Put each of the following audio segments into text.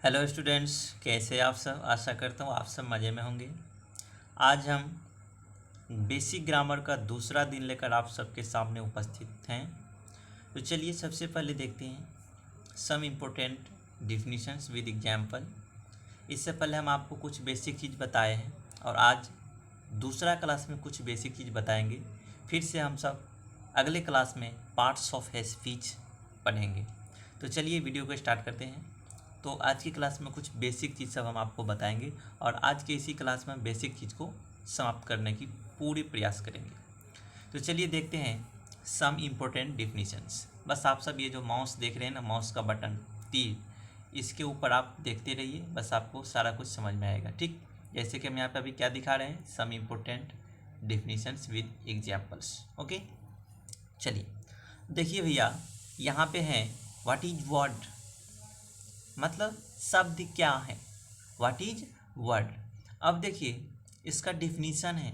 Hello students, कैसे आप सब। आशा करता हूँ आप सब मज़े में होंगे। आज हम बेसिक ग्रामर का दूसरा दिन लेकर आप सबके सामने उपस्थित हैं। तो चलिए सबसे पहले देखते हैं some important definitions with example. इससे पहले हम आपको कुछ बेसिक चीज़ बताए हैं और आज दूसरा क्लास में कुछ बेसिक चीज़ बताएंगे। फिर से हम सब अगले क्लास में पार्ट्स ऑफ ए स्पीच पढ़ेंगे। तो चलिए वीडियो को स्टार्ट करते हैं। तो आज की क्लास में कुछ बेसिक चीज़ सब हम आपको बताएंगे और आज के इसी क्लास में बेसिक चीज़ को समाप्त करने की पूरी प्रयास करेंगे। तो चलिए देखते हैं सम इम्पोर्टेंट डिफिनीशंस। बस आप सब ये जो माउस देख रहे हैं ना, माउस का बटन तीर, इसके ऊपर आप देखते रहिए, बस आपको सारा कुछ समझ में आएगा। ठीक, जैसे कि हम यहाँ पे अभी क्या दिखा रहे हैं, some important definitions with examples. Okay, चलिए देखिए भैया, यहाँ पे है व्हाट इज वर्ड, मतलब शब्द क्या है। What is word. अब देखिए इसका डिफिनीशन है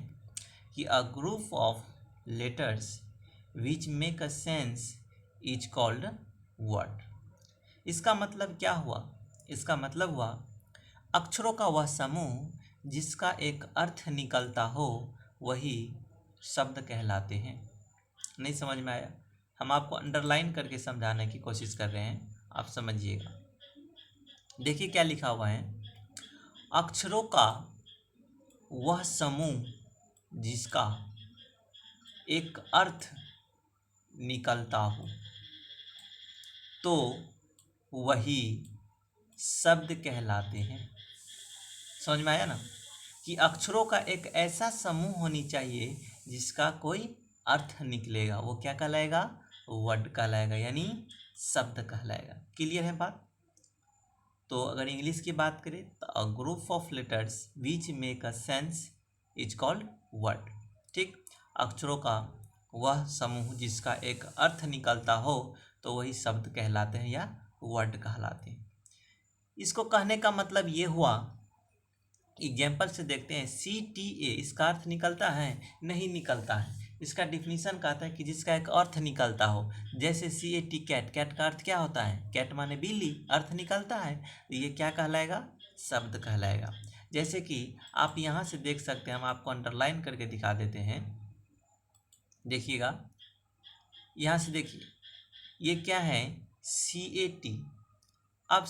कि अ group of letters which make a sense is called word. इसका मतलब क्या हुआ? इसका मतलब हुआ अक्षरों का वह समूह जिसका एक अर्थ निकलता हो वही शब्द कहलाते हैं। नहीं समझ में आया? हम आपको अंडरलाइन करके समझाने की कोशिश कर रहे हैं, आप समझिएगा। देखिए क्या लिखा हुआ है, अक्षरों का वह समूह जिसका एक अर्थ निकलता हो तो वही शब्द कहलाते हैं। समझ में आया ना? कि अक्षरों का एक ऐसा समूह होनी चाहिए जिसका कोई अर्थ निकलेगा, वो क्या कहलाएगा? वर्ड कहलाएगा, यानी शब्द कहलाएगा। क्लियर है बात? तो अगर इंग्लिश की बात करें तो अ group of letters which make a sense is called word. ठीक, अक्षरों का वह समूह जिसका एक अर्थ निकलता हो तो वही शब्द कहलाते हैं या वर्ड कहलाते हैं। इसको कहने का मतलब ये हुआ, एग्जाम्पल से देखते हैं। CTA इसका अर्थ निकलता है? नहीं निकलता है। इसका डिफिनीशन कहता है कि जिसका एक अर्थ निकलता हो। जैसे CAT कैट, कैट का अर्थ क्या होता है? कैट माने बिल्ली, अर्थ निकलता है तो ये क्या कहलाएगा? शब्द कहलाएगा। जैसे कि आप यहाँ से देख सकते हैं, हम आपको अंडरलाइन करके दिखा देते हैं, देखिएगा यहाँ से देखिए, ये क्या है? CAT। अब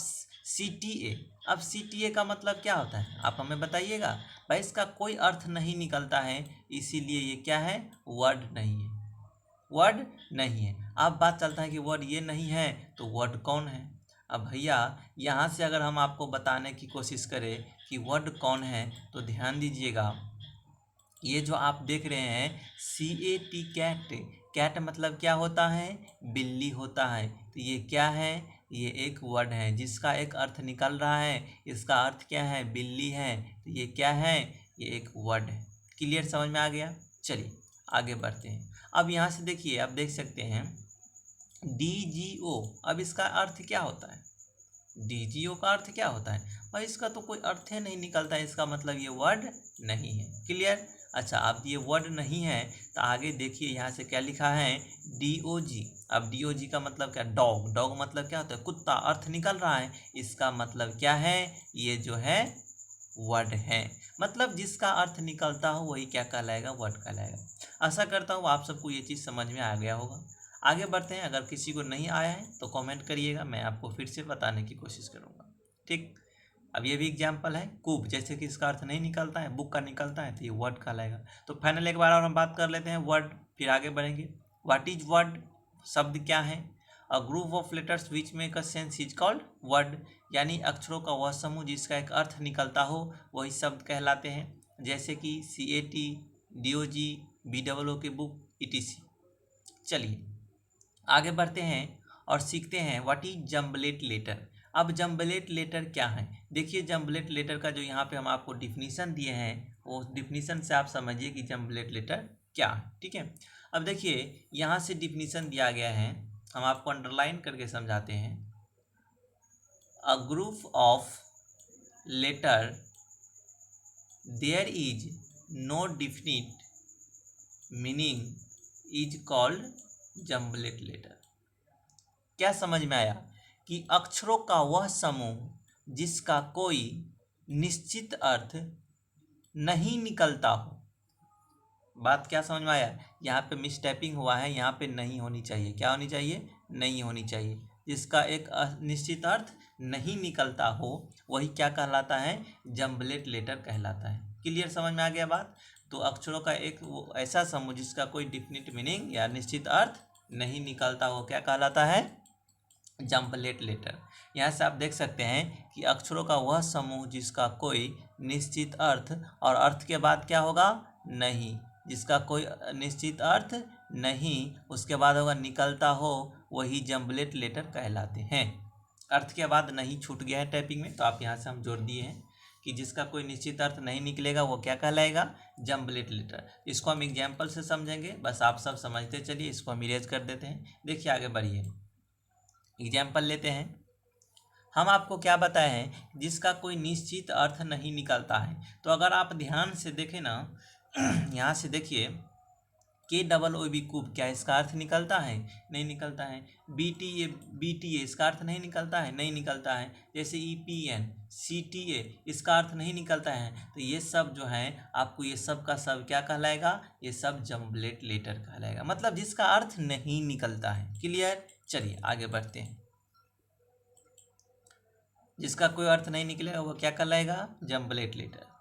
CTA, अब CTA का मतलब क्या होता है आप हमें बताइएगा। भाई इसका कोई अर्थ नहीं निकलता है, इसीलिए ये क्या है? वर्ड नहीं है। वर्ड नहीं है। अब बात चलता है कि वर्ड ये नहीं है तो वर्ड कौन है। अब भैया यहाँ से अगर हम आपको बताने की कोशिश करें कि वर्ड कौन है तो ध्यान दीजिएगा, ये जो आप देख रहे हैं CAT कैट, कैट मतलब क्या होता है? बिल्ली होता है। तो ये क्या है? ये एक वर्ड है जिसका एक अर्थ निकल रहा है। इसका अर्थ क्या है? बिल्ली है। तो ये क्या है? ये एक वर्ड है। क्लियर, समझ में आ गया? चलिए आगे बढ़ते हैं। अब यहाँ से देखिए, आप देख सकते हैं DGO। अब इसका अर्थ क्या होता है? DGO का अर्थ क्या होता है? और इसका तो कोई अर्थ ही नहीं निकलता है, इसका मतलब ये वर्ड नहीं है। क्लियर? अच्छा, अब ये वर्ड नहीं है तो आगे देखिए यहाँ से क्या लिखा है? DOG। अब DOG का मतलब क्या? डॉग। डॉग मतलब क्या होता है? कुत्ता, अर्थ निकल रहा है। इसका मतलब क्या है? ये जो है वर्ड है। मतलब जिसका अर्थ निकलता हो वही क्या कहलाएगा? वर्ड कहलाएगा। आशा करता हूँ आप सबको ये चीज़ समझ में आ गया होगा। आगे बढ़ते हैं। अगर किसी को नहीं आया है तो कमेंट करिएगा, मैं आपको फिर से बताने की कोशिश करूँगा। ठीक, अब ये भी एग्जाम्पल है। कूब, जैसे कि इसका अर्थ नहीं निकलता है, बुक का निकलता है, तो ये वर्ड कहलाएगा। तो फाइनल एक बार और हम बात कर लेते हैं वर्ड, फिर आगे बढ़ेंगे। व्हाट इज वर्ड, शब्द क्या है? अ group of letters which make a sense is called word, यानी अक्षरों का वह समूह जिसका एक अर्थ निकलता हो वही शब्द कहलाते हैं। जैसे कि CAT, DOG, BOO की बुक, ETC। चलिए आगे बढ़ते हैं और सीखते हैं व्हाट इज जम्बलेट लेटर। अब जम्बलेट लेटर क्या है? देखिए जम्बलेट लेटर का जो यहाँ पे हम आपको डिफिनीशन दिए हैं, वो डिफिनीशन से आप समझिए कि जम्बलेट लेटर क्या है। ठीक है, अब देखिए यहाँ से डिफिनीशन दिया गया है, हम आपको अंडरलाइन करके समझाते हैं। A group of letter there is no definite meaning is called jumbled letter. क्या समझ में आया? कि अक्षरों का वह समूह जिसका कोई निश्चित अर्थ नहीं निकलता हो। बात क्या समझ में आया? यहाँ पे मिसटाइपिंग हुआ है, यहाँ पे नहीं होनी चाहिए। क्या होनी चाहिए? नहीं होनी चाहिए। जिसका एक निश्चित अर्थ नहीं निकलता हो वही क्या कहलाता है? जम्बलेट लेटर कहलाता है। क्लियर, समझ में आ गया बात? तो अक्षरों का एक वो ऐसा समूह जिसका कोई डिफिनिट मीनिंग या निश्चित अर्थ नहीं निकलता हो क्या कहलाता है? जम्बलेट लेटर। यहाँ से आप देख सकते हैं कि अक्षरों का वह समूह जिसका कोई निश्चित अर्थ, और अर्थ के बाद क्या होगा? नहीं। जिसका कोई निश्चित अर्थ नहीं, उसके बाद होगा निकलता हो, वही जम्बलेट लेटर कहलाते हैं। अर्थ के बाद नहीं छूट गया है टाइपिंग में, तो आप यहाँ से हम जोड़ दिए हैं कि जिसका कोई निश्चित अर्थ नहीं निकलेगा वो क्या कहलाएगा? जम्बलेट लेटर। इसको हम एग्जाम्पल से समझेंगे, बस आप सब समझते चलिए। इसको हम इरेज कर देते हैं। देखिए आगे बढ़िए, एग्जाम्पल लेते हैं। हम आपको क्या बताए हैं? जिसका कोई निश्चित अर्थ नहीं निकलता है। तो अगर आप ध्यान से देखें ना, यहाँ से देखिए, KOOB कूब, क्या इसका अर्थ निकलता है? नहीं निकलता है। BTA इसका अर्थ नहीं निकलता है? नहीं निकलता है। जैसे EPN CTA इसका अर्थ नहीं निकलता है। तो ये सब जो है आपको ये सब का सब क्या कहलाएगा? ये सब जम्बलेट लेटर कहलाएगा, मतलब जिसका अर्थ नहीं निकलता है। क्लियर? चलिए आगे बढ़ते हैं। जिसका कोई अर्थ नहीं निकलेगा वो क्या कहलाएगा? जम्बलेट लेटर।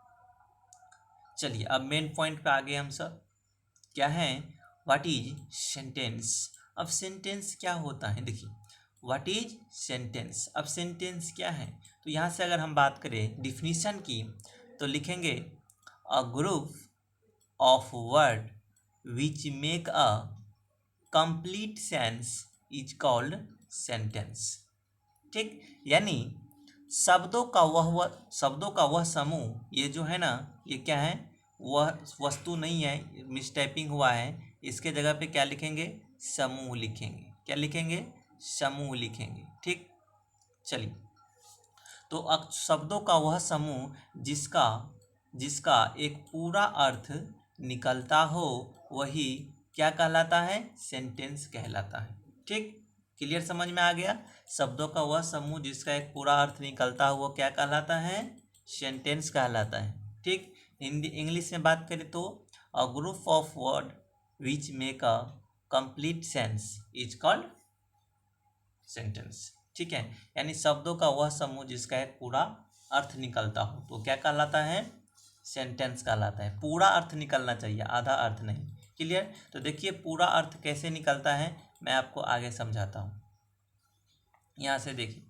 चलिए अब मेन पॉइंट पे आ गए हम सब। क्या है? What is sentence? अब सेंटेंस क्या होता है? देखिए, व्हाट इज सेंटेंस। अब सेंटेंस क्या है? तो यहाँ से अगर हम बात करें डिफिनीशन की, तो लिखेंगे अ group of word which make a complete sense is called sentence. ठीक, यानी शब्दों का वह समूह, ये जो है ना, ये क्या है? वह वस्तु नहीं है, मिसटाइपिंग हुआ है। इसके जगह पे क्या लिखेंगे? समूह लिखेंगे। क्या लिखेंगे? समूह लिखेंगे। ठीक, चलिए। तो शब्दों का वह समूह जिसका जिसका एक पूरा अर्थ निकलता हो वही क्या कहलाता है? सेंटेंस कहलाता है। ठीक, क्लियर, समझ में आ गया? शब्दों का वह समूह जिसका एक पूरा अर्थ निकलता हो वो क्या कहलाता है? सेंटेंस कहलाता है। ठीक, हिंदी इंग्लिश में बात करें तो अ group of word which make a complete sense is called sentence. ठीक है, यानी शब्दों का वह समूह जिसका एक पूरा अर्थ निकलता हो तो क्या कहलाता है? सेंटेंस कहलाता है। पूरा अर्थ निकलना चाहिए, आधा अर्थ नहीं। क्लियर? तो देखिए पूरा अर्थ कैसे निकलता है मैं आपको आगे समझाता हूँ। यहाँ से देखिए,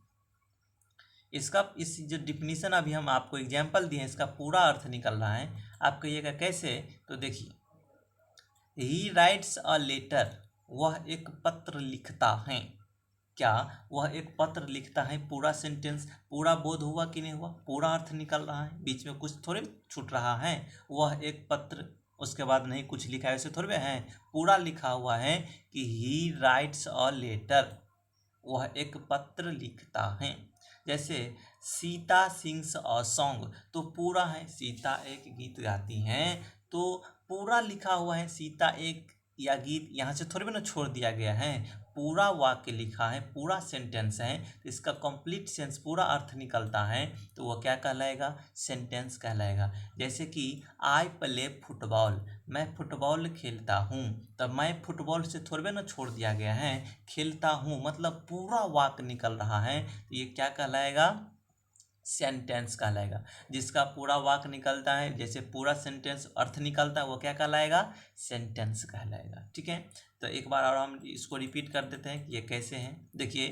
इस जो डिफिनीशन अभी हम आपको एग्जाम्पल दिए हैं, इसका पूरा अर्थ निकल रहा है। आप कहिएगा कैसे? तो देखिए, ही राइट्स अ लेटर, वह एक पत्र लिखता है। क्या? वह एक पत्र लिखता है। पूरा सेंटेंस, पूरा बोध हुआ कि नहीं हुआ? पूरा अर्थ निकल रहा है, बीच में कुछ थोड़े छूट रहा है। वह एक पत्र, उसके बाद नहीं कुछ लिखा है, ऐसे थोड़े है। पूरा लिखा हुआ है कि ही राइट्स अ लेटर, वह एक पत्र लिखता है। जैसे सीता सिंग्स अ सॉन्ग, तो पूरा है, सीता एक गीत गाती हैं, तो पूरा लिखा हुआ है। सीता एक या गीत यहाँ से थोड़ी भी ना छोड़ दिया गया है, पूरा वाक्य लिखा है, पूरा सेंटेंस है। तो इसका कंप्लीट सेंस, पूरा अर्थ निकलता है, तो वह क्या कहलाएगा? सेंटेंस कहलाएगा। जैसे कि आई प्ले फुटबॉल, मैं फुटबॉल खेलता हूँ, तब मैं फुटबॉल से थोड़े ना छोड़ दिया गया है, खेलता हूँ, मतलब पूरा वाक्य निकल रहा है। तो ये क्या कहलाएगा? सेंटेंस कहलाएगा। जिसका पूरा वाक्य निकलता है, जैसे पूरा सेंटेंस अर्थ निकलता है, वो क्या कहलाएगा? सेंटेंस कहलाएगा। ठीक है, तो एक बार और हम इसको रिपीट कर देते हैं कि ये कैसे हैं। देखिए,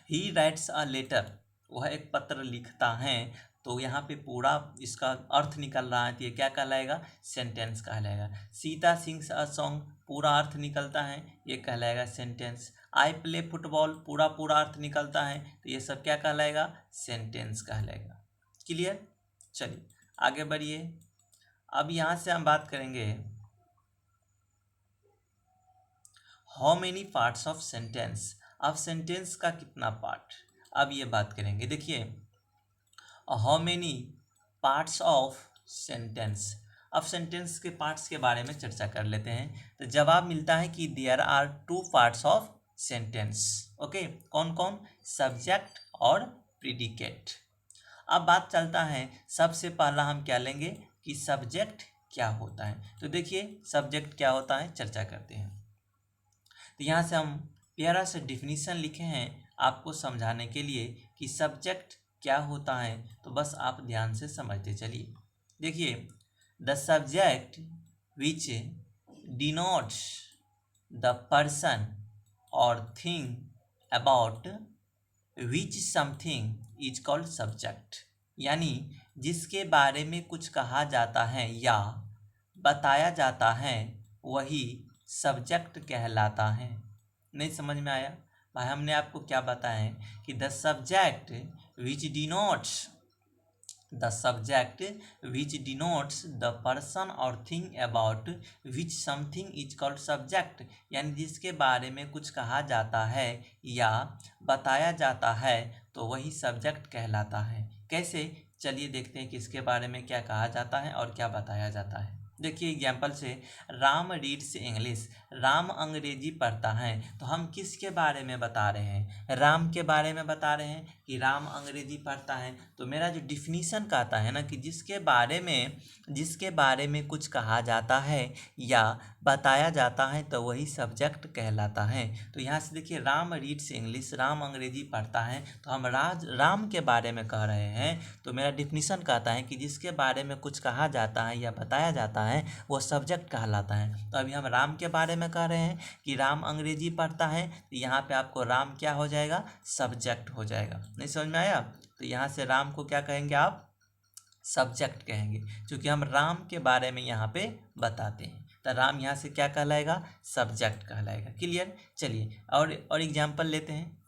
ही राइट्स अ लेटर, वह एक पत्र लिखता है, तो यहाँ पे पूरा इसका अर्थ निकल रहा है, तो ये क्या कहलाएगा? सेंटेंस कहलाएगा। सीता सिंग्स अ सॉन्ग, पूरा अर्थ निकलता है, ये कहलाएगा सेंटेंस। आई प्ले फुटबॉल, पूरा अर्थ निकलता है, तो ये सब क्या कहलाएगा? सेंटेंस कहलाएगा। क्लियर? चलिए आगे बढ़िए। अब यहाँ से हम बात करेंगे how many parts of sentence. अब सेंटेंस का कितना पार्ट, अब ये बात करेंगे। देखिए, how many parts of sentence. अब सेंटेंस के पार्ट्स के बारे में चर्चा कर लेते हैं। तो जवाब मिलता है कि there are 2 parts of sentence. Okay, कौन कौन? सब्जेक्ट और प्रीडिकेट। अब बात चलता है, सबसे पहला हम क्या लेंगे कि सब्जेक्ट क्या होता है। तो देखिए सब्जेक्ट क्या होता है चर्चा करते हैं। तो यहाँ से हम प्यारा से डिफिनीशन लिखे हैं आपको समझाने के लिए कि सब्जेक्ट क्या होता है, तो बस आप ध्यान से समझते चलिए। देखिए, the subject which denotes the person और thing about which something is called subject. यानी जिसके बारे में कुछ कहा जाता है या बताया जाता है वही सब्जेक्ट कहलाता है। नहीं समझ में आया भाई? हमने आपको क्या बताया है कि the subject which denotes the person और thing about which something is called subject. यानी जिसके बारे में कुछ कहा जाता है या बताया जाता है तो वही सब्जेक्ट कहलाता है। कैसे? चलिए देखते हैं किसके बारे में क्या कहा जाता है और क्या बताया जाता है। देखिए एग्जाम्पल से, राम रीड्स इंग्लिश, राम अंग्रेजी पढ़ता है। तो हम किसके बारे में बता रहे हैं? राम के बारे में बता रहे हैं कि राम अंग्रेजी पढ़ता है। तो मेरा जो डिफिनीशन कहता है ना कि जिसके बारे में कुछ कहा जाता है या बताया जाता है तो वही सब्जेक्ट कहलाता है। तो यहाँ से देखिए, राम रीड्स इंग्लिश, राम अंग्रेजी पढ़ता है, तो हम राम के बारे में कह रहे हैं। तो मेरा डिफिनीशन कहता है कि जिसके बारे में कुछ कहा जाता है या बताया जाता है वो सब्जेक्ट कहलाता है। तो अभी हम राम के बारे में कह रहे हैं कि राम अंग्रेजी पढ़ता है, तो यहाँ पे आपको राम क्या हो जाएगा? सब्जेक्ट हो जाएगा। नहीं समझ में आया? तो यहाँ से राम को क्या कहेंगे आप? सब्जेक्ट कहेंगे, क्योंकि हम राम के बारे में यहाँ पे बताते हैं। तो राम यहाँ से क्या कहलाएगा? सब्जेक्ट कहलाएगा। क्लियर? चलिए और एग्जाम्पल लेते हैं।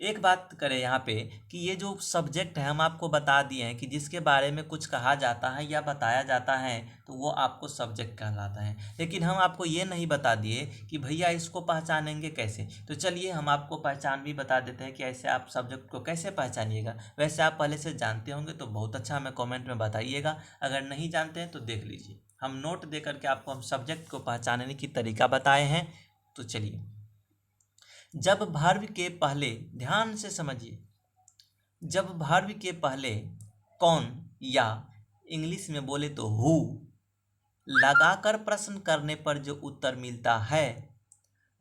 एक बात करें यहाँ पे कि ये जो सब्जेक्ट है हम आपको बता दिए हैं कि जिसके बारे में कुछ कहा जाता है या बताया जाता है तो वो आपको सब्जेक्ट कहलाता है। लेकिन हम आपको ये नहीं बता दिए कि भैया इसको पहचानेंगे कैसे। तो चलिए हम आपको पहचान भी बता देते हैं कि ऐसे आप सब्जेक्ट को कैसे पहचानिएगा। वैसे आप पहले से जानते होंगे तो बहुत अच्छा, हमें कॉमेंट में बताइएगा। अगर नहीं जानते हैं तो देख लीजिए, हम नोट दे करके आपको हम सब्जेक्ट को पहचानने की तरीका बताए हैं। तो चलिए, जब वर्ब के पहले, ध्यान से समझिए, जब वर्ब के पहले कौन या इंग्लिश में बोले तो हु लगाकर प्रश्न करने पर जो उत्तर मिलता है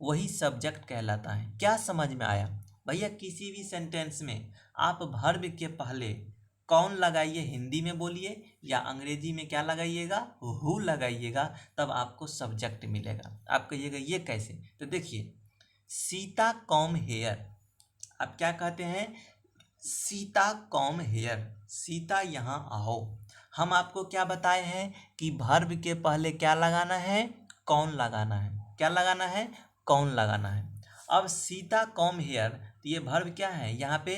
वही सब्जेक्ट कहलाता है। क्या समझ में आया भैया? किसी भी सेंटेंस में आप वर्ब के पहले कौन लगाइए, हिंदी में बोलिए या अंग्रेजी में क्या लगाइएगा? हु लगाइएगा, तब आपको सब्जेक्ट मिलेगा। आप कहिएगा ये कैसे? तो देखिए, सीता कॉम हेयर, आप क्या कहते हैं? सीता कॉम हेयर, सीता यहाँ आओ। हम आपको क्या बताए हैं कि वर्ब के पहले क्या लगाना है? कौन लगाना है। क्या लगाना है? कौन लगाना है। अब सीता कॉम हेयर, तो ये वर्ब क्या है? यहाँ पे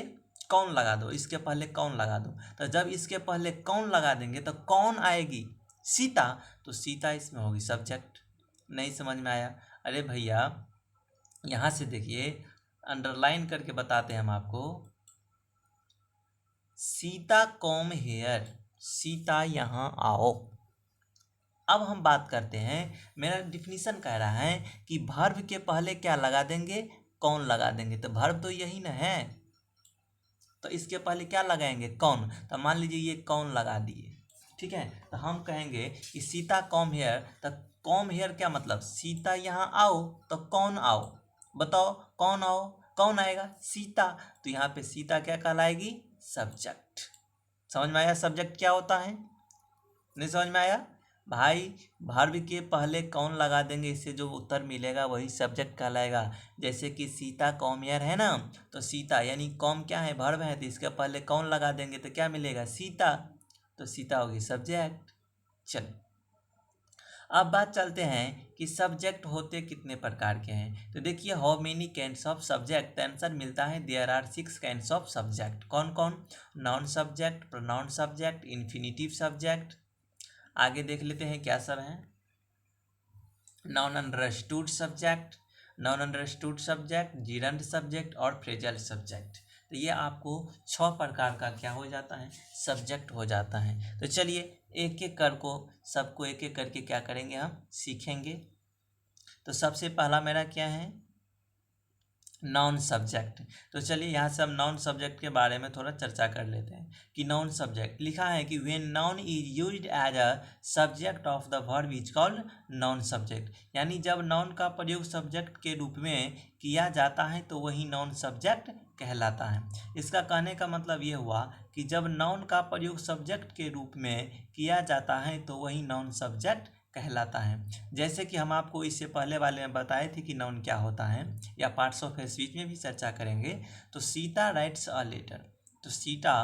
कौन लगा दो, इसके पहले कौन लगा दो। तो जब इसके पहले कौन लगा देंगे तो कौन आएगी? सीता। तो सीता इसमें होगी सब्जेक्ट। नहीं समझ में आया? अरे भैया यहाँ से देखिए, अंडरलाइन करके बताते हैं हम आपको। सीता कॉम हेयर, सीता यहाँ आओ। अब हम बात करते हैं, मेरा डिफिनीशन कह रहा है कि वर्ब के पहले क्या लगा देंगे? कौन लगा देंगे। तो वर्ब तो यही ना है, तो इसके पहले क्या लगाएंगे? कौन। तो मान लीजिए ये कौन लगा दिए, ठीक है। तो हम कहेंगे कि सीता कॉम हेयर, तो कॉम हेयर क्या मतलब? सीता यहाँ आओ, तो कौन आओ? बताओ कौन आओ, कौन आएगा? सीता। तो यहाँ पे सीता क्या कहलाएगी? सब्जेक्ट। समझ में आया सब्जेक्ट क्या होता है? नहीं समझ में आया भाई? वर्ब के पहले कौन लगा देंगे, इससे जो उत्तर मिलेगा वही सब्जेक्ट कहलाएगा। जैसे कि सीता कॉमियर है ना, तो सीता यानी कॉम क्या है? वर्ब है, तो इसके पहले कौन लगा देंगे तो क्या मिलेगा? सीता। तो सीता होगी सब्जेक्ट। चलिए अब बात चलते हैं कि सब्जेक्ट होते कितने प्रकार के हैं। तो देखिए, how many kinds of subject, answer मिलता है there are 6 kinds of subject. कौन कौन? Noun subject, pronoun subject, infinitive subject. आगे देख लेते हैं क्या सब हैं। Noun understood subject, noun understood subject, gerund subject और फ्रेजल सब्जेक्ट। तो ये आपको 6 प्रकार का क्या हो जाता है? सब्जेक्ट हो जाता है। तो चलिए एक एक कर को सबको एक एक करके क्या करेंगे, हम सीखेंगे। तो सबसे पहला मेरा क्या है? Noun subject. तो चलिए यहाँ से हम नाउन सब्जेक्ट के बारे में थोड़ा चर्चा कर लेते हैं कि नाउन सब्जेक्ट लिखा है कि when noun is used as a subject of the verb is called noun subject. यानी जब नाउन का प्रयोग सब्जेक्ट के रूप में किया जाता है तो वही नाउन सब्जेक्ट कहलाता है। इसका कहने का मतलब ये हुआ कि जब नाउन का प्रयोग सब्जेक्ट के रूप में किया जाता है तो वही नाउन सब्जेक्ट कहलाता है। जैसे कि हम आपको इससे पहले वाले में बताए थे कि नाउन क्या होता है, या पार्ट्स ऑफ स्पीच में भी चर्चा करेंगे। तो सीता राइट्स अ लेटर, तो Sita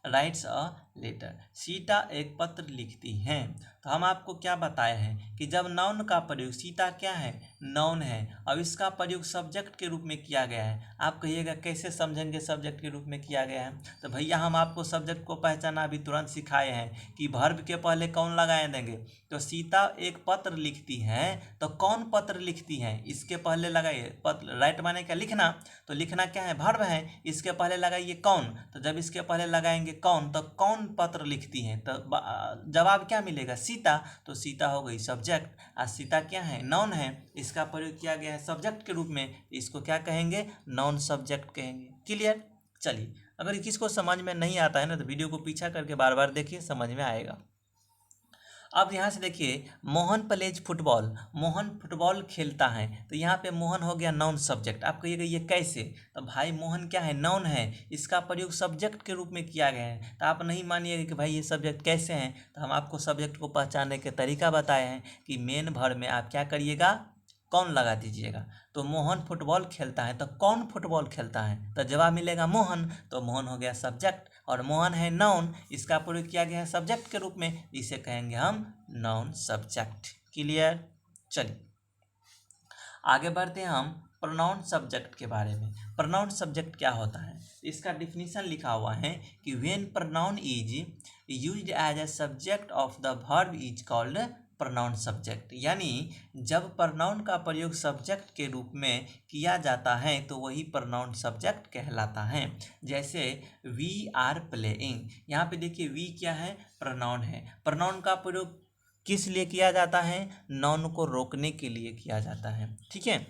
writes a letter, Sita एक पत्र लिखती हैं। तो हम आपको क्या बताए हैं कि जब नाउन का प्रयोग, सीता क्या है, नाउन है, अब इसका प्रयोग सब्जेक्ट के रूप में किया गया है। आप कहिएगा कैसे समझेंगे सब्जेक्ट के रूप में किया गया है? तो भैया हम आपको सब्जेक्ट को पहचाना अभी तुरंत सिखाए हैं कि वर्ब के पहले कौन लगाए देंगे। तो सीता एक पत्र लिखती है, तो कौन पत्र लिखती है इसके पहले लगाइए पत्र, राइट माने क्या, लिखना। तो लिखना क्या है, वर्ब है, इसके पहले लगाइए कौन। तो जब इसके पहले लगाएंगे कौन, तो कौन पत्र लिखती है, तो जवाब क्या मिलेगा, सीता। तो सीता हो गई सब्जेक्ट, और सीता क्या है, नाउन है, इसका प्रयोग किया गया है सब्जेक्ट के रूप में, इसको क्या कहेंगे, नाउन सब्जेक्ट कहेंगे। क्लियर। चलिए, अगर किसको समझ में नहीं आता है ना तो वीडियो को पीछा करके बार बार देखिए, समझ में आएगा। अब यहाँ से देखिए, Mohan plays football, Mohan football खेलता है। तो यहाँ पे मोहन हो गया नाउन सब्जेक्ट। आप कहिएगा ये कैसे? तो भाई मोहन क्या है, नाउन है, इसका प्रयोग सब्जेक्ट के रूप में किया गया है। तो आप नहीं मानिएगा कि भाई ये सब्जेक्ट कैसे हैं। तो हम आपको सब्जेक्ट को पहचानने के तरीका बताए हैं कि मेन वर्ब में आप क्या करिएगा, कौन लगा दीजिएगा। तो मोहन फुटबॉल खेलता है, तो कौन फुटबॉल खेलता है, तो जवाब मिलेगा मोहन। तो मोहन हो गया सब्जेक्ट, और मोहन है नाउन, इसका प्रयोग किया गया है सब्जेक्ट के रूप में, इसे कहेंगे हम नाउन सब्जेक्ट। क्लियर। चलिए आगे बढ़ते हैं हम प्रोनाउन सब्जेक्ट के बारे में। प्रोनाउन सब्जेक्ट क्या होता है, इसका डिफिनीशन लिखा हुआ है कि when pronoun is used as a subject of the verb is called pronoun subject. यानी जब प्रोनाउन का प्रयोग सब्जेक्ट के रूप में किया जाता है तो वही प्रोनाउन सब्जेक्ट कहलाता है। जैसे वी आर प्लेइंग, यहाँ पे देखिए वी क्या है, प्रोनाउन है। प्रोनाउन का प्रयोग किस लिए किया जाता है, नाउन को रोकने के लिए किया जाता है, ठीक है,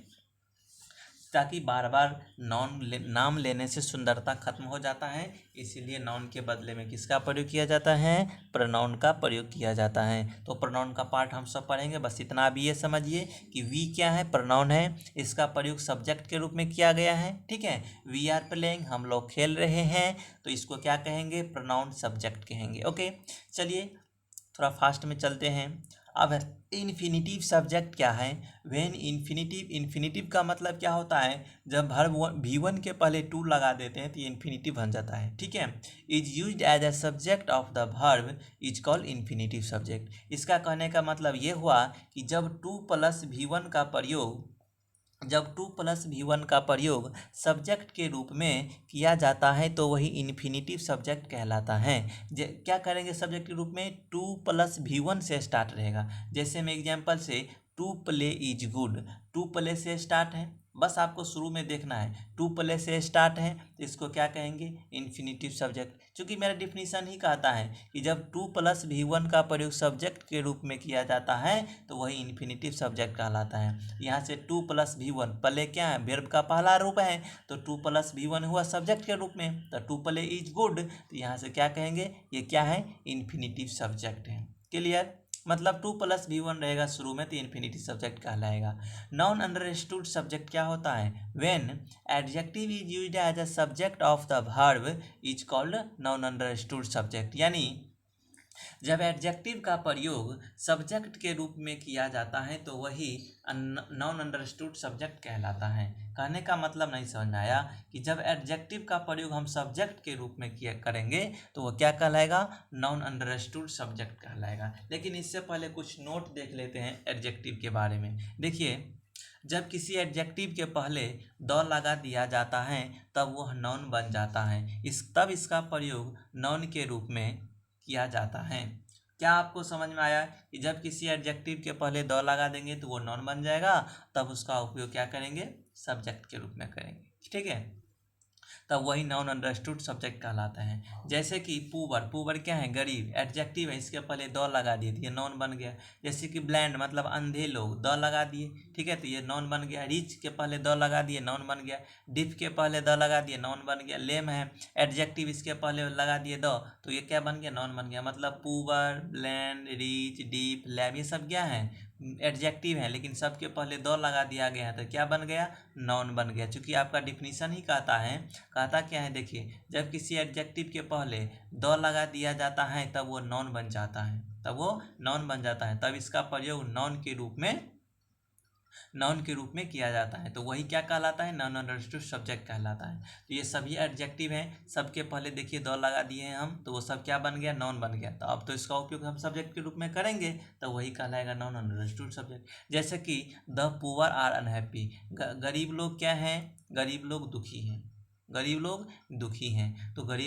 ताकि बार बार नाम लेने से सुंदरता खत्म हो जाता है, इसीलिए नाउन के बदले में किसका प्रयोग किया जाता है, प्रोनाउन का प्रयोग किया जाता है। तो प्रोनाउन का पार्ट हम सब पढ़ेंगे, बस इतना अभी ये समझिए कि वी क्या है, प्रोनाउन है, इसका प्रयोग सब्जेक्ट के रूप में किया गया है, ठीक है। वी आर प्लेइंग, हम लोग खेल रहे हैं, तो इसको क्या कहेंगे, प्रोनाउन सब्जेक्ट कहेंगे। ओके, चलिए थोड़ा फास्ट में चलते हैं। अब इन्फिनिटिव सब्जेक्ट क्या है, व्हेन इन्फिनिटिव, इन्फिनिटिव का मतलब क्या होता है, जब वर्ब V1 के पहले टू लगा देते हैं तो ये इन्फिनिटिव बन जाता है, ठीक है। Is used as a subject of the verb is called infinitive subject. इसका कहने का मतलब ये हुआ कि जब 2+V1 का प्रयोग, जब 2+V1 का प्रयोग सब्जेक्ट के रूप में किया जाता है तो वही इन्फिनिटिव सब्जेक्ट कहलाता है। क्या करेंगे सब्जेक्ट के रूप में, 2+V1 से स्टार्ट रहेगा। जैसे मैं एग्जांपल से, to play is good, to play से स्टार्ट है, बस आपको शुरू में देखना है, टू प्ले से स्टार्ट है, तो इसको क्या कहेंगे, इन्फिनिटिव सब्जेक्ट। क्योंकि मेरा डिफिनीशन ही कहता है कि जब 2+V1 का प्रयोग सब्जेक्ट के रूप में किया जाता है तो वही इन्फिनिटिव सब्जेक्ट कहलाता है। यहाँ से 2+V1, प्ले क्या है, वर्ब का पहला रूप है, तो 2+V1 हुआ सब्जेक्ट के रूप में, तो टू प्ले इज गुड, तो यहाँ से क्या कहेंगे, ये क्या है, इन्फिनिटिव सब्जेक्ट है। क्लियर। मतलब 2+V1 रहेगा शुरू में तो इन्फिनिटिव सब्जेक्ट कहलाएगा। नाउन अंडरस्टूड सब्जेक्ट क्या होता है, when adjective is used as a subject of the verb is called noun understood subject. यानी जब एडजेक्टिव का प्रयोग सब्जेक्ट के रूप में किया जाता है तो वही नाउन अंडरस्टूड सब्जेक्ट कहलाता है। कहने का मतलब नहीं समझ में आया कि जब एडजेक्टिव का प्रयोग हम सब्जेक्ट के रूप में किया करेंगे तो वह क्या कहलाएगा, नाउन अंडरस्टूड सब्जेक्ट कहलाएगा। लेकिन इससे पहले कुछ नोट देख लेते हैं एडजेक्टिव के बारे में। देखिए, जब किसी एडजेक्टिव के पहले द लगा दिया जाता है तब वह नाउन बन जाता है, तब इसका प्रयोग नाउन के रूप में किया जाता है। क्या आपको समझ में आया कि जब किसी एडजेक्टिव के पहले द लगा देंगे तो वो नाउन बन जाएगा, तब उसका उपयोग क्या करेंगे, सब्जेक्ट के रूप में करेंगे, ठीक है। तब वही नॉन अंडरस्टूड सब्जेक्ट कहलाता है। जैसे कि पुअर, पुअर क्या है, गरीब, एडजेक्टिव है, इसके पहले द लगा दिए तो ये नॉन बन गया। जैसे कि ब्लाइंड मतलब अंधे लोग, द लगा दिए, ठीक है, तो ये नॉन बन गया। रिच के पहले द लगा दिए, नॉन बन गया। डिफ के पहले द लगा दिए, नॉन बन गया। लेम है, एडजेक्टिव इसके पहले लगा दिए द, तो ये क्या बन गया, नॉन बन गया। मतलब poor, bland, rich, deep, lame ये सब क्या है, एडजेक्टिव है, लेकिन सबके पहले द लगा दिया गया है तो क्या बन गया, नॉन बन गया। चूंकि आपका डिफिनीशन ही कहता क्या है, देखिए, जब किसी एडजेक्टिव के पहले द लगा दिया जाता है तब वो नॉन बन जाता है, तब इसका प्रयोग नाउन के रूप में किया जाता है। तो वही क्या कहलाता है, नॉन अंडरस्टूड सब्जेक्ट कहलाता है। तो ये सभी एडजेक्टिव हैं, सबके पहले देखिए द लगा दिए हैं हम, तो वो सब क्या बन गया, नॉन बन गया। तो अब तो इसका उपयोग हम सब्जेक्ट के रूप में करेंगे, तो वही कहलाएगा नॉन अंडरस्टूड सब्जेक्ट। जैसे कि द पुअर आर अनहैप्पी, गरीब लोग क्या हैं, गरीब लोग दुखी हैं, तो गरीब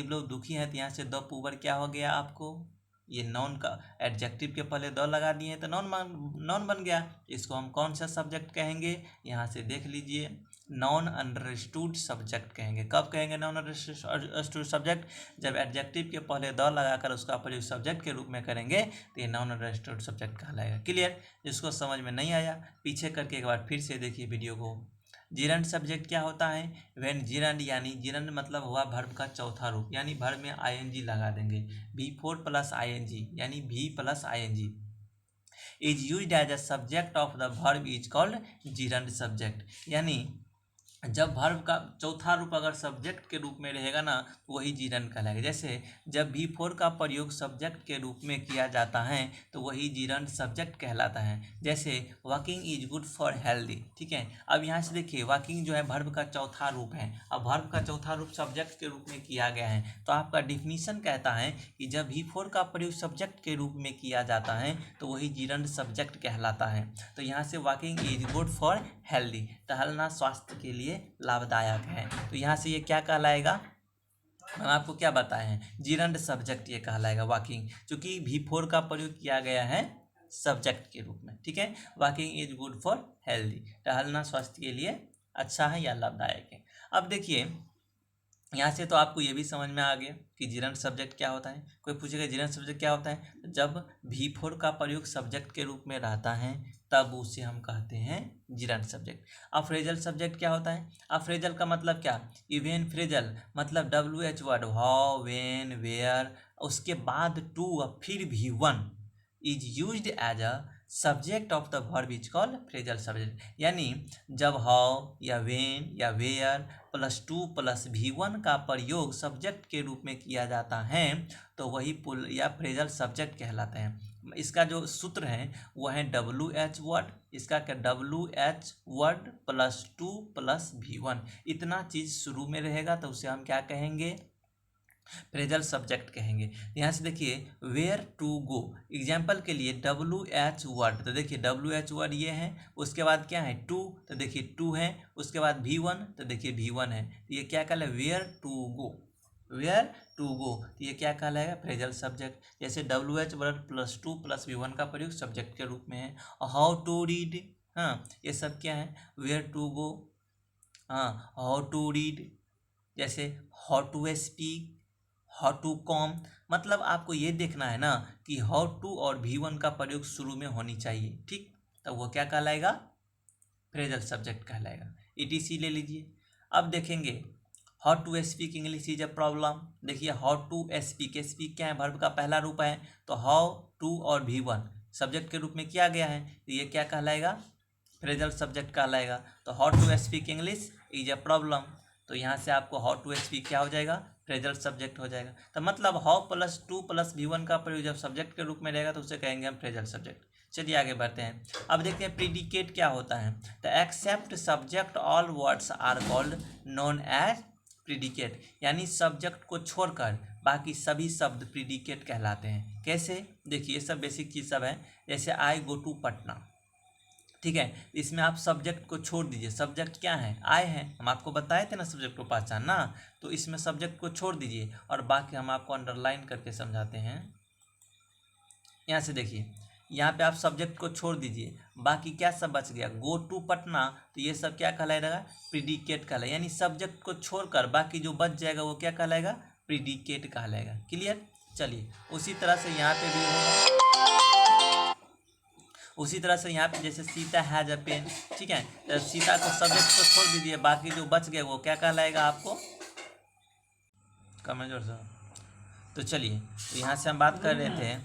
लोग दुखी हैं, तो यहाँ से द पुअर क्या हो गया आपको, ये नॉन का एडजेक्टिव के पहले द लगा दिए हैं तो नॉन बन गया। इसको हम कौन सा सब्जेक्ट कहेंगे, यहाँ से देख लीजिए, नॉन अंडरस्टूड सब्जेक्ट कहेंगे। कब कहेंगे नॉन अंडरस्टूड सब्जेक्ट, जब एडजेक्टिव के पहले द लगाकर उसका प्रयोग सब्जेक्ट के रूप में करेंगे तो ये नॉन अंडरस्टूड सब्जेक्ट कहलाएगा। क्लियर, जिसको समझ में नहीं आया पीछे करके एक बार फिर से देखिए वीडियो को। जिरंड सब्जेक्ट क्या होता है, व्हेन जिरंड, यानी जिरंड मतलब हुआ वर्ब का चौथा रूप, यानी वर्ब में आईएनजी लगा देंगे, V4 प्लस आईएनजी, यानी V plus ING is used as a subject of the verb is called gerund subject. यानी जब वर्ब का चौथा रूप अगर सब्जेक्ट के रूप में रहेगा ना तो वही जिरंड कहलाएगा। जैसे जब V4 का प्रयोग सब्जेक्ट के रूप में किया जाता है तो वही जिरंड सब्जेक्ट कहलाता है। जैसे walking is good for healthy, ठीक है। अब यहाँ से देखिए वॉकिंग जो है वर्ब का चौथा रूप है, अब वर्ब का चौथा रूप सब्जेक्ट के रूप में किया गया है, तो आपका डिफिनीशन कहता है कि जब V4 का प्रयोग सब्जेक्ट के रूप में किया जाता है तो वही जिरंड सब्जेक्ट कहलाता है। तो यहाँ से walking is good for healthy, टहलना स्वास्थ्य के लिए लाभदायक है, तो यहाँ से ये क्या कहलाएगा, हम आपको क्या बताए हैं, जिरंड सब्जेक्ट ये कहलाएगा वॉकिंग, क्योंकि V4 का प्रयोग किया गया है सब्जेक्ट के रूप में, ठीक है। Walking is good for healthy, टहलना स्वास्थ्य के लिए अच्छा है या लाभदायक है। अब देखिए यहाँ से तो आपको ये भी समझ में आ गया कि जिरंड सब्जेक्ट क्या होता है। कोई पूछेगा जिरंड सब्जेक्ट क्या होता है, जब V4 का प्रयोग सब्जेक्ट के रूप में रहता है तब उसे हम कहते हैं जिरंड सब्जेक्ट। अफ्रेजल सब्जेक्ट क्या होता है, अफ्रेजल का मतलब क्या, इवेन फ्रेजल मतलब WH word, how, when, where, उसके बाद टू और फिर भी one is used as a subject of the verb is called phrasal subject. यानी जब हाउ या व्हेन या where plus to plus V1 का प्रयोग सब्जेक्ट के रूप में किया जाता है तो वही पुल या फ्रेजल सब्जेक्ट कहलाते हैं। इसका जो सूत्र है वह है WH वर्ड, इसका क्या WH word plus to plus V1, इतना चीज़ शुरू में रहेगा तो उसे हम क्या कहेंगे, फ्रेजल सब्जेक्ट कहेंगे। यहाँ से देखिए वेयर टू गो, एग्जाम्पल के लिए WH वर्ड, तो देखिए WH वर्ड ये है, उसके बाद क्या है टू, तो देखिए टू है, उसके बाद V1, तो देखिए V1 है, तो ये क्या कहला है, where to go, where to go, तो ये क्या कहलाएगा, फ्रेजल सब्जेक्ट। जैसे WH word plus to plus V1 का प्रयोग सब्जेक्ट के रूप में है। हाउ टू रीड, हाँ ये सब क्या है, वेयर टू गो, हाँ हाउ टू रीड, जैसे how to speak, how to come, मतलब आपको ये देखना है ना कि हाउ टू और V1 का प्रयोग शुरू में होनी चाहिए, ठीक, तो वो क्या कहलाएगा, फ्रेजल सब्जेक्ट कहलाएगा। ETC ले लीजिए। अब देखेंगे how to speak English is a problem, देखिए हाउ टू स्पीक, स्पीक क्या है, वर्ब का पहला रूप है, तो हाउ टू और V1 सब्जेक्ट के रूप में किया गया है, तो ये क्या कहलाएगा, फ्रेजल सब्जेक्ट कहलाएगा। तो how to speak English is a problem, तो यहाँ से आपको हाउ टू स्पीक क्या हो जाएगा, फ्रेजल सब्जेक्ट हो जाएगा। तो मतलब how plus to plus V1 का प्रयोग जब सब्जेक्ट के रूप में रहेगा तो उसे कहेंगे हम फ्रेजल सब्जेक्ट। चलिए आगे बढ़ते हैं। अब देखते हैं प्रीडिकेट क्या होता है, तो except subject all words are called known as predicate, यानी सब्जेक्ट को छोड़कर बाकी सभी शब्द प्रीडिकेट कहलाते हैं। कैसे, देखिए ये सब बेसिक चीज़ सब है। जैसे आई गो टू पटना, ठीक है, इसमें आप सब्जेक्ट को छोड़ दीजिए, सब्जेक्ट क्या है, आई है, हम आपको बताए थे ना सब्जेक्ट को पहचानना, तो इसमें सब्जेक्ट को छोड़ दीजिए और बाकी हम आपको अंडरलाइन करके समझाते हैं। यहाँ से देखिए यहाँ पे आप सब्जेक्ट को छोड़ दीजिए, बाकी क्या सब बच गया, गो टू पटना, तो ये सब क्या कहलाएगा, प्रीडिकेट कहलाएगा। यानी सब्जेक्ट को छोड़कर बाकी जो बच जाएगा वो क्या कहलाएगा, प्रीडिकेट कहलाएगा। क्लियर। चलिए उसी तरह से यहाँ पे भी होगा, उसी तरह से यहाँ पे जैसे सीता हैज अ पेन, ठीक है, तो सीता को सब्जेक्ट को छोड़ दीजिए, बाकी जो बच गया वो क्या कहलाएगा आपको, कमेंट साहब। तो चलिए, तो यहाँ से हम बात कर रहे थे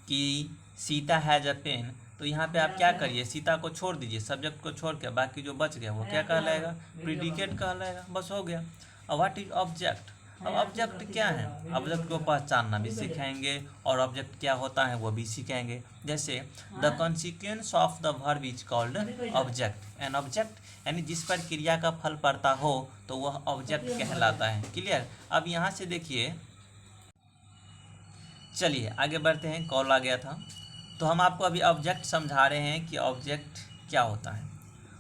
कि सीता हैज अ पेन, तो यहाँ पे आप क्या करिए, सीता को छोड़ दीजिए, सब्जेक्ट को छोड़ के बाकी जो बच गया वो क्या कहलाएगा, प्रीडिकेट कहलाएगा। बस हो गया। अब व्हाट इज ऑब्जेक्ट। अब ऑब्जेक्ट क्या है, ऑब्जेक्ट को पहचानना भी सिखाएंगे और ऑब्जेक्ट क्या होता है वो भी सिखाएंगे। जैसे the consequence of the verb is called object. An object यानी जिस पर क्रिया का फल पड़ता हो तो वह ऑब्जेक्ट कहलाता है। क्लियर। अब यहाँ से देखिए, चलिए आगे बढ़ते हैं, कॉल आ गया था, तो हम आपको अभी ऑब्जेक्ट समझा रहे हैं कि ऑब्जेक्ट क्या होता है।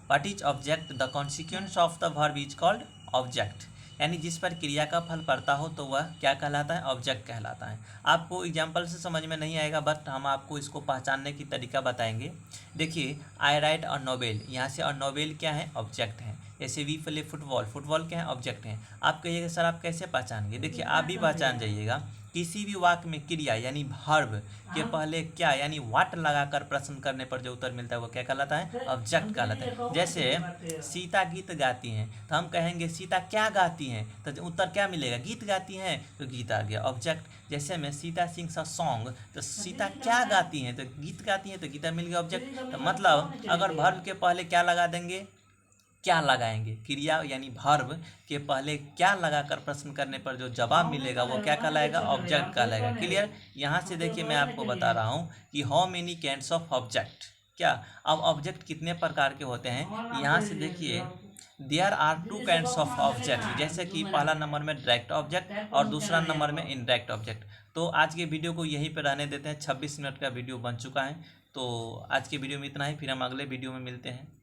What is object. The consequence of the verb is called object, यानी जिस पर क्रिया का फल पड़ता हो तो वह क्या कहलाता है, ऑब्जेक्ट कहलाता है। आपको एग्जाम्पल से समझ में नहीं आएगा, बट हम आपको इसको पहचानने की तरीका बताएंगे। देखिए, आई राइट अ नोवेल, यहाँ से अ नोवेल क्या है, ऑब्जेक्ट है। जैसे वी प्ले फुटबॉल, फुटबॉल क्या है, ऑब्जेक्ट है। आप कहिएगा सर आप कैसे पहचानेंगे, देखिए आप भी पहचान जाइएगा। किसी भी वाक्य में क्रिया यानी वर्ब के पहले क्या यानी व्हाट लगाकर प्रश्न करने पर जो उत्तर मिलता है वो क्या कहलाता है, ऑब्जेक्ट कहलाता है। जैसे सीता गीत गाती हैं, तो हम कहेंगे सीता क्या गाती हैं, तो उत्तर क्या मिलेगा, गीत गाती हैं, तो गीत आ गया ऑब्जेक्ट। जैसे में सीता सिंग्स अ सॉन्ग, तो सीता क्या गाती हैं, तो गीत गाती हैं, तो गीता मिल गया ऑब्जेक्ट। तो मतलब अगर वर्ब के पहले क्या लगा देंगे, क्या लगाएंगे, क्रिया यानी वर्ब के पहले क्या लगाकर प्रश्न करने पर जो जवाब मिलेगा वो क्या कहलाएगा, ऑब्जेक्ट कहलाएगा। क्लियर। यहाँ से देखिए मैं आपको बता रहा हूँ कि how many kinds of object, क्या अब ऑब्जेक्ट कितने प्रकार के होते हैं। यहाँ से देखिए there are 2 kinds of object, जैसे कि पहला नंबर में डायरेक्ट ऑब्जेक्ट और दूसरा नंबर में इनडायरेक्ट ऑब्जेक्ट। तो आज के वीडियो को यहीं पर रहने देते हैं, 26 मिनट का वीडियो बन चुका है। तो आज के वीडियो में इतना ही, फिर हम अगले वीडियो में मिलते हैं।